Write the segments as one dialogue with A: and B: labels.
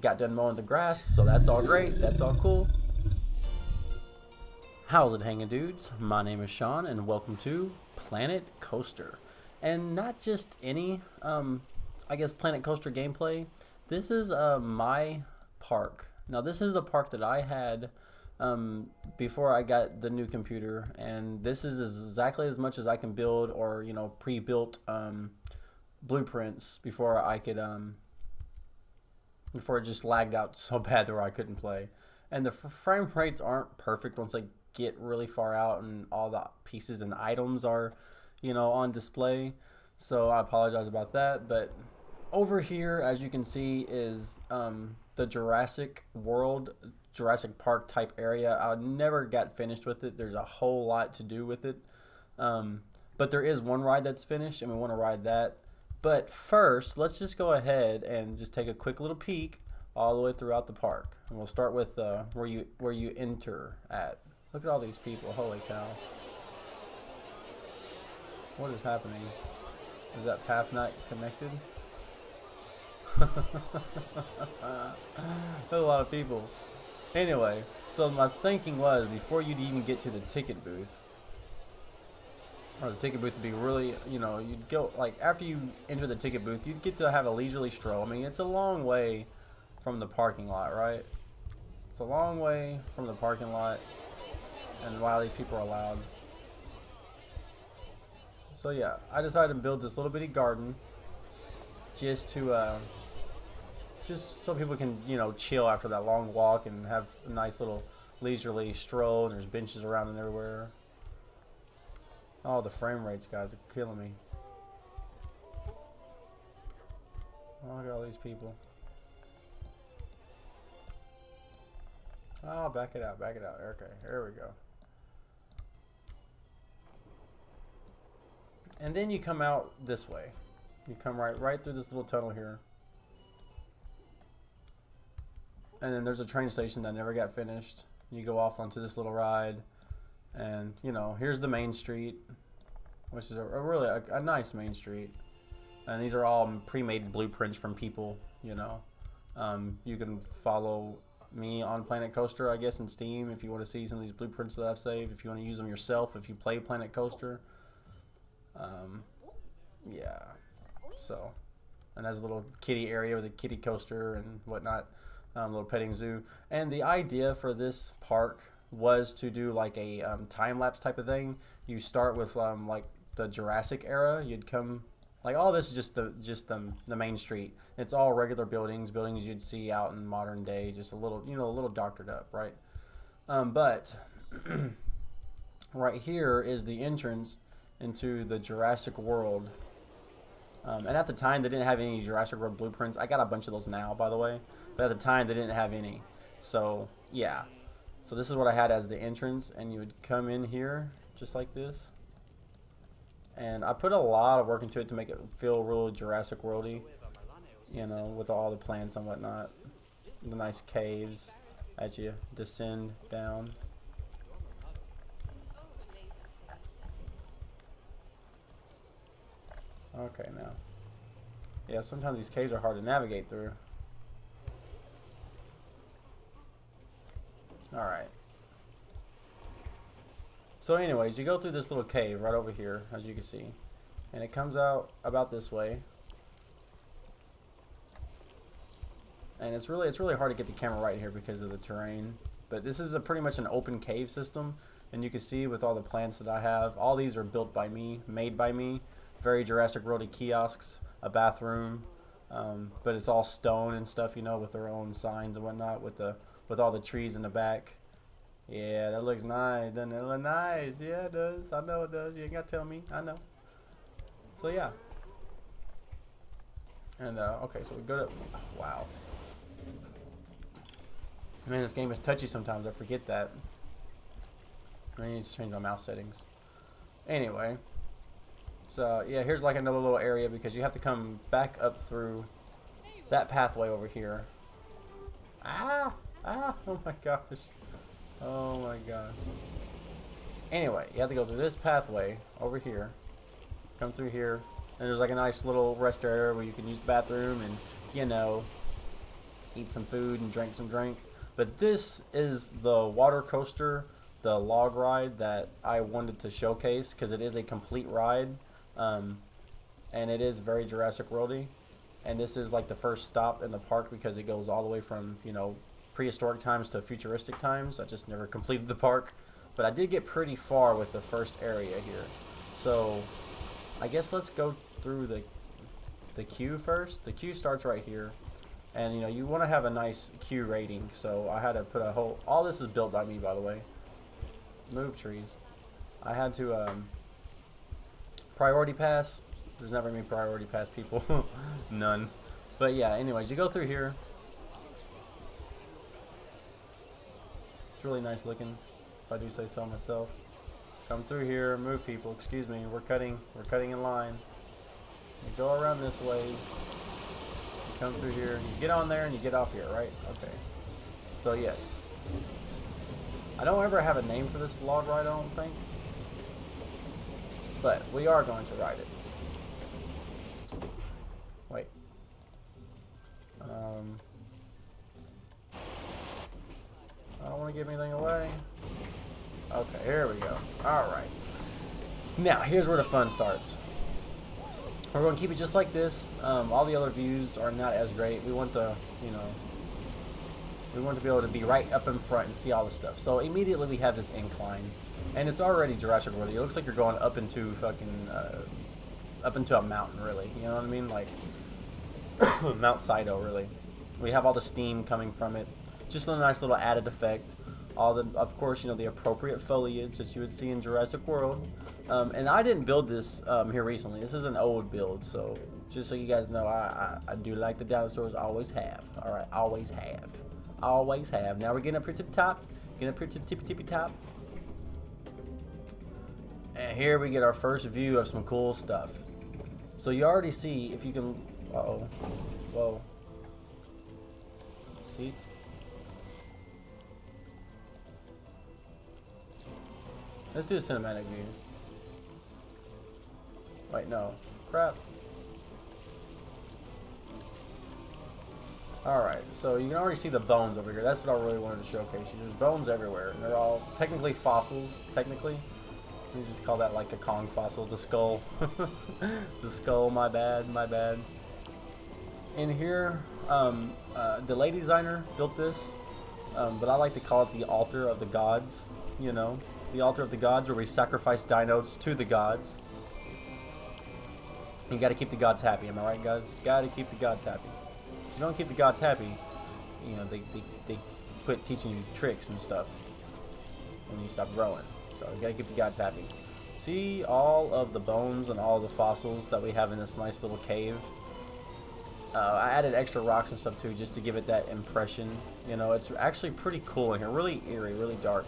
A: got done mowing the grass, so that's all great. That's all cool. How's it hanging, dudes? My name is Sean, and welcome to Planet Coaster. And not just any, I guess, Planet Coaster gameplay. This is my park. Now, this is a park that I had before I got the new computer, and this is exactly as much as I can build, or pre-built blueprints before I could before it just lagged out so bad where I couldn't play. And the frame rates aren't perfect once I get really far out and all the pieces and items are on display, so I apologize about that. But over here, as you can see, is the Jurassic Park type area. I never got finished with it. There's a whole lot to do with it, but there is one ride that's finished, and we want to ride that. But first, let's just go ahead and just take a quick little peek all the way throughout the park, and we'll start with where you enter at. Look at all these people! Holy cow! What is happening? Is that path not connected? There's a lot of people. Anyway, so my thinking was, before you'd even get to the ticket booth, or the ticket booth would be really, you'd go, like, after you enter the ticket booth, you'd get to have a leisurely stroll. I mean, it's a long way from the parking lot, right? It's a long way from the parking lot, and wow, these people are loud. So yeah, I decided to build this little bitty garden just to just so people can chill after that long walk and have a nice little leisurely stroll. And there's benches around and everywhere. Oh, the frame rates, guys, are killing me. Oh, look at all these people. Oh, back it out, back it out. Okay, here we go. And then you come out this way. You come right through this little tunnel here. And then there's a train station that never got finished. You go off onto this little ride. And, here's the main street, which is a really a nice main street. And these are all pre-made blueprints from people, You can follow me on Planet Coaster, I guess, in Steam if you want to see some of these blueprints that I've saved. If you want to use them yourself, if you play Planet Coaster. Yeah. So, and there's a little kiddie area with a kiddie coaster and whatnot. Little petting zoo. And the idea for this park was to do like a time-lapse type of thing. You start with like the Jurassic era. You'd come, like, all this is just the main street. It's all regular buildings you'd see out in modern day, just a little a little doctored up, right? But right here is the entrance into the Jurassic World. And at the time, they didn't have any Jurassic World blueprints. I got a bunch of those now, by the way, but at the time they didn't have any. So yeah. So this is what I had as the entrance, and you would come in here just like this. And I put a lot of work into it to make it feel real Jurassic Worldy, with all the plants and whatnot. The nice caves as you descend down. Okay, now. Yeah, sometimes these caves are hard to navigate through. Alright. So anyways, you go through this little cave right over here, as you can see. And it comes out about this way. And it's really hard to get the camera right here because of the terrain. But this is pretty much an open cave system. And you can see with all the plants that I have, all these are built by me, made by me. Very Jurassic Worldy kiosks, a bathroom. But it's all stone and stuff, with their own signs and whatnot, with all the trees in the back. Yeah, that looks nice. Doesn't it look nice? Yeah, it does. I know it does. You ain't got to tell me. I know. So, yeah. And, okay, so we go to... Oh, wow. Man, this game is touchy sometimes. I forget that. I need to change my mouse settings. Anyway. So, yeah, here's like another little area because you have to come back up through that pathway over here. Ah! Oh my gosh. Oh my gosh. Anyway, you have to go through this pathway over here. Come through here. And there's like a nice little rest area where you can use the bathroom and, eat some food and drink some drink. But this is the water coaster, the log ride that I wanted to showcase because it is a complete ride, and it is very Jurassic Worldy. And this is like the first stop in the park because it goes all the way from, you know, prehistoric times to futuristic times. I just never completed the park, but I did get pretty far with the first area here. So I guess let's go through the queue first. The queue starts right here. And, you know, you want to have a nice queue rating, so I had to put a whole... All this is built by me, by the way. Move, trees. I had to priority pass. There's never any priority pass people. None. But, yeah, anyways, you go through here. It's really nice looking, if I do say so myself. Come through here, move, people. Excuse me, we're cutting in line. You go around this ways. Come through here, you get on there and you get off here, right? Okay. So yes. I don't ever have a name for this log ride, I don't think. But we are going to ride it. Wait. I don't want to give anything away. Okay, here we go. Alright. Now, here's where the fun starts. We're going to keep it just like this. All the other views are not as great. We want to, you know, we want to be able to be right up in front and see all the stuff. So immediately we have this incline, and it's already Jurassic World. It looks like you're going up into fucking, up into a mountain, really. You know what I mean? Like Mount Sido, really. We have all the steam coming from it. Just a nice little added effect. All the, of course, you know, the appropriate foliage that you would see in Jurassic World. And I didn't build this here recently. This is an old build, so just so you guys know, I do like the dinosaurs. Always have. All right, always have. Always have. Now we're getting up here to the top. Getting up here to the tippy top. And here we get our first view of some cool stuff. So you already see, if you can... Uh-oh. Whoa. Seat. Let's do a cinematic view. Wait, no. Crap. Alright, so you can already see the bones over here. That's what I really wanted to showcase you. There's bones everywhere. And they're all technically fossils, technically. We just call that like a Kong fossil. The skull. The skull, my bad, my bad. In here, the lady designer built this. But I like to call it the altar of the gods, you know. The altar of the gods, where we sacrifice dinos to the gods. You gotta keep the gods happy, am I right, guys? Gotta keep the gods happy. If you don't keep the gods happy, you know, they quit teaching you tricks and stuff when you stop growing. So you gotta keep the gods happy. See all of the bones and all the fossils that we have in this nice little cave. I added extra rocks and stuff too, just to give it that impression. You know, it's actually pretty cool in here, really eerie, really dark.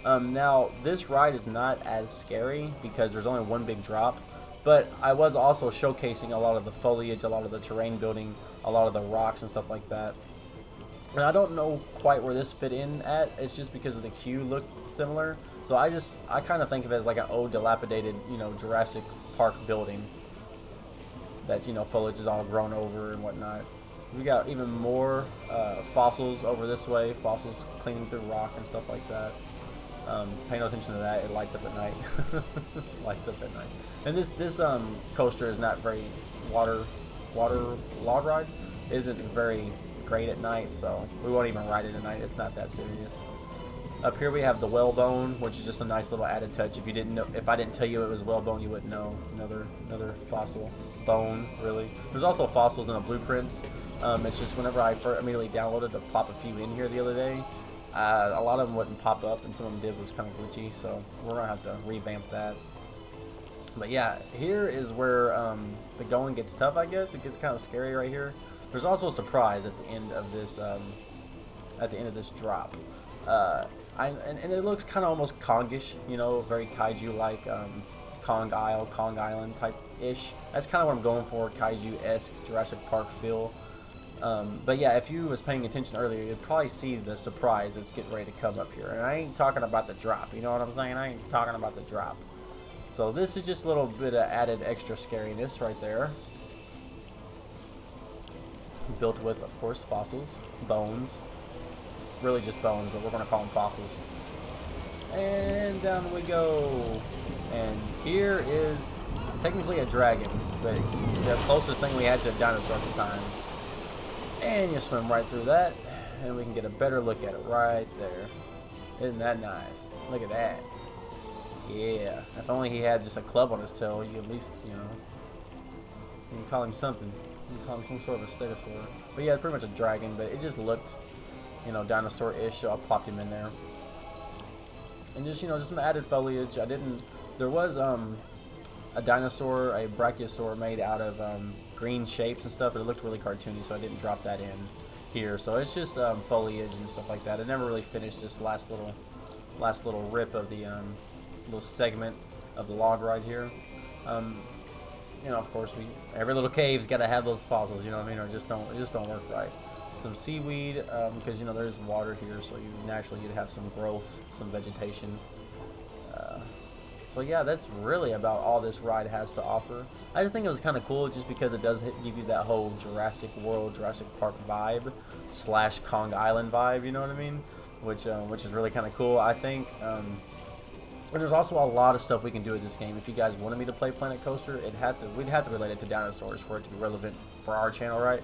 A: Now this ride is not as scary because there's only one big drop. But I was also showcasing a lot of the foliage, a lot of the terrain building, a lot of the rocks and stuff like that. And I don't know quite where this fit in at. It's just because the queue looked similar. So I kind of think of it as like an old dilapidated, you know, Jurassic Park building. That's, you know, foliage is all grown over and whatnot. We got even more fossils over this way. Fossils cleaning through rock and stuff like that. Pay no attention to that. It lights up at night. Lights up at night. And this coaster is not very water log ride isn't very great at night, so we won't even ride it at night. It's not that serious. Up here we have the whalebone, which is just a nice little added touch. If you didn't know, if I didn't tell you it was whalebone, you wouldn't know. Another fossil bone, really. There's also fossils in the blueprints. It's just whenever I immediately downloaded to plop a few in here the other day, a lot of them wouldn't pop up, and some of them did was kind of glitchy, so we're gonna have to revamp that. But yeah, here is where the going gets tough, I guess. It gets kind of scary right here. There's also a surprise at the end of this drop. And it looks kind of almost Kongish, you know, very kaiju-like, Kong Island type-ish. That's kind of what I'm going for, kaiju-esque Jurassic Park feel. But yeah, if you was paying attention earlier, you'd probably see the surprise that's getting ready to come up here. And I ain't talking about the drop, you know what I'm saying? I ain't talking about the drop. So this is just a little bit of added extra scariness right there. built with, of course, fossils, bones. Really just bones, but we're going to call them fossils. And down we go. And here is technically a dragon, but it's the closest thing we had to a dinosaur at the time. And you swim right through that, and we can get a better look at it right there. Isn't that nice? Look at that. Yeah. If only he had just a club on his tail, you at least, you know, you can call him something. You can call him some sort of a stegosaur. But yeah, pretty much a dragon, but it just looked, you know, dinosaur-ish, so I plopped him in there. And just, you know, just some added foliage. There was a dinosaur, a brachiosaur made out of green shapes and stuff, but it looked really cartoony, so I didn't drop that in here. So it's just foliage and stuff like that. I never really finished this last little rip of the little segment of the log ride here. You know, of course, every little cave's got to have those fossils, you know what I mean, or it just don't work right. Some seaweed, because, you know, there's water here, so you'd have some growth, some vegetation. So yeah, that's really about all this ride has to offer. I just think it was kind of cool just because it does give you that whole Jurassic World, Jurassic Park vibe / Kong Island vibe, you know what I mean? Which is really kind of cool, I think. And there's also a lot of stuff we can do with this game. If you guys wanted me to play Planet Coaster, we'd have to relate it to dinosaurs for it to be relevant for our channel, right?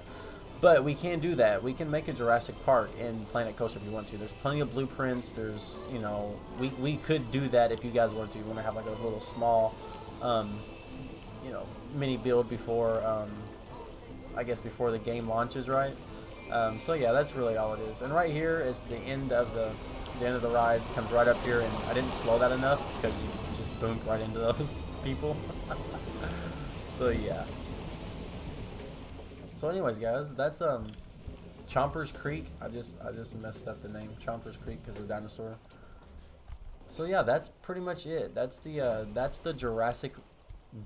A: But we can do that. We can make a Jurassic Park in Planet Coaster if you want to. There's plenty of blueprints. There's, you know, we could do that if you guys want to. You want to have like a little small, you know, mini build before, I guess before the game launches, right? So yeah, that's really all it is. And right here is the end of the ride. Comes right up here, and I didn't slow that enough because you just boomed right into those people. So yeah. So anyways, guys, that's Chompers Creek. I just messed up the name, Chompers Creek, because of the dinosaur. So yeah, that's pretty much it. That's the Jurassic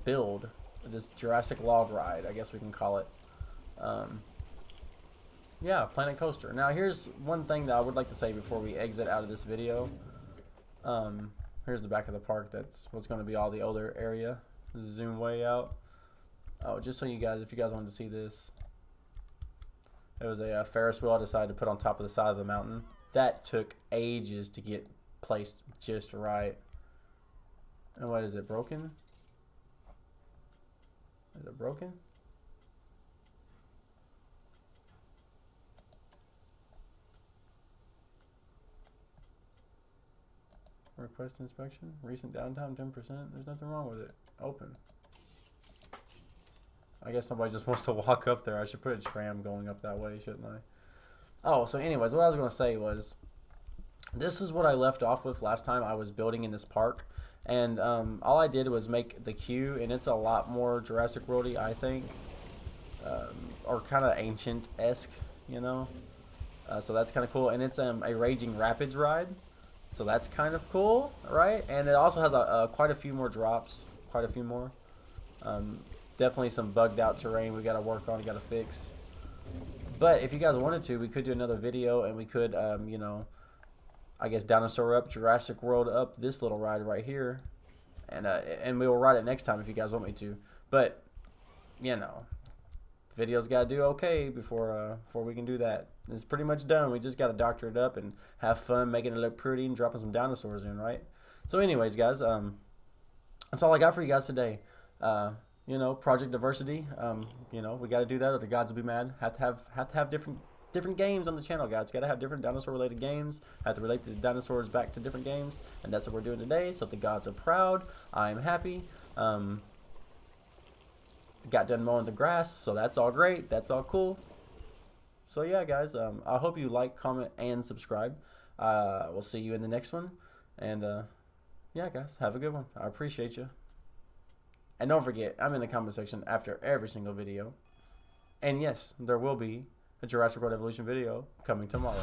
A: build, this Jurassic log ride, I guess we can call it. Yeah, Planet Coaster. Now here's one thing that I would like to say before we exit out of this video. Here's the back of the park. That's what's going to be all the older area. Zoom way out. Oh, just so you guys, if you guys wanted to see this, it was a Ferris wheel I decided to put on top of the side of the mountain. That took ages to get placed just right. And what is it, broken? Is it broken? Request inspection. Recent downtime 10%. There's nothing wrong with it. Open. I guess nobody just wants to walk up there. I should put a tram going up that way, shouldn't I? Oh, so anyways, what I was going to say was, this is what I left off with last time I was building in this park. And all I did was make the queue, and it's a lot more Jurassic World-y, I think. Or kind of ancient-esque, you know? So that's kind of cool. And it's a Raging Rapids ride. So that's kind of cool, right? And it also has quite a few more drops. Quite a few more. Definitely some bugged out terrain we got to work on, got to fix. But if you guys wanted to, we could do another video, and we could, you know, I guess Dinosaur up, Jurassic World up, this little ride right here. And we will ride it next time if you guys want me to. But, you know, video's got to do okay before we can do that. It's pretty much done. We just got to doctor it up and have fun making it look pretty and dropping some dinosaurs in, right? So anyways, guys, that's all I got for you guys today. You know, project diversity. You know, we got to do that or the gods will be mad. Have to have different games on the channel, guys. Got to have different dinosaur related games. Have to relate the dinosaurs back to different games, and that's what we're doing today. So the gods are proud. I'm happy. Got done mowing the grass, so that's all great. That's all cool. So yeah, guys. I hope you like, comment, and subscribe. We'll see you in the next one. And yeah, guys, have a good one. I appreciate you. And don't forget, I'm in the comment section after every single video. And yes, there will be a Jurassic World Evolution video coming tomorrow.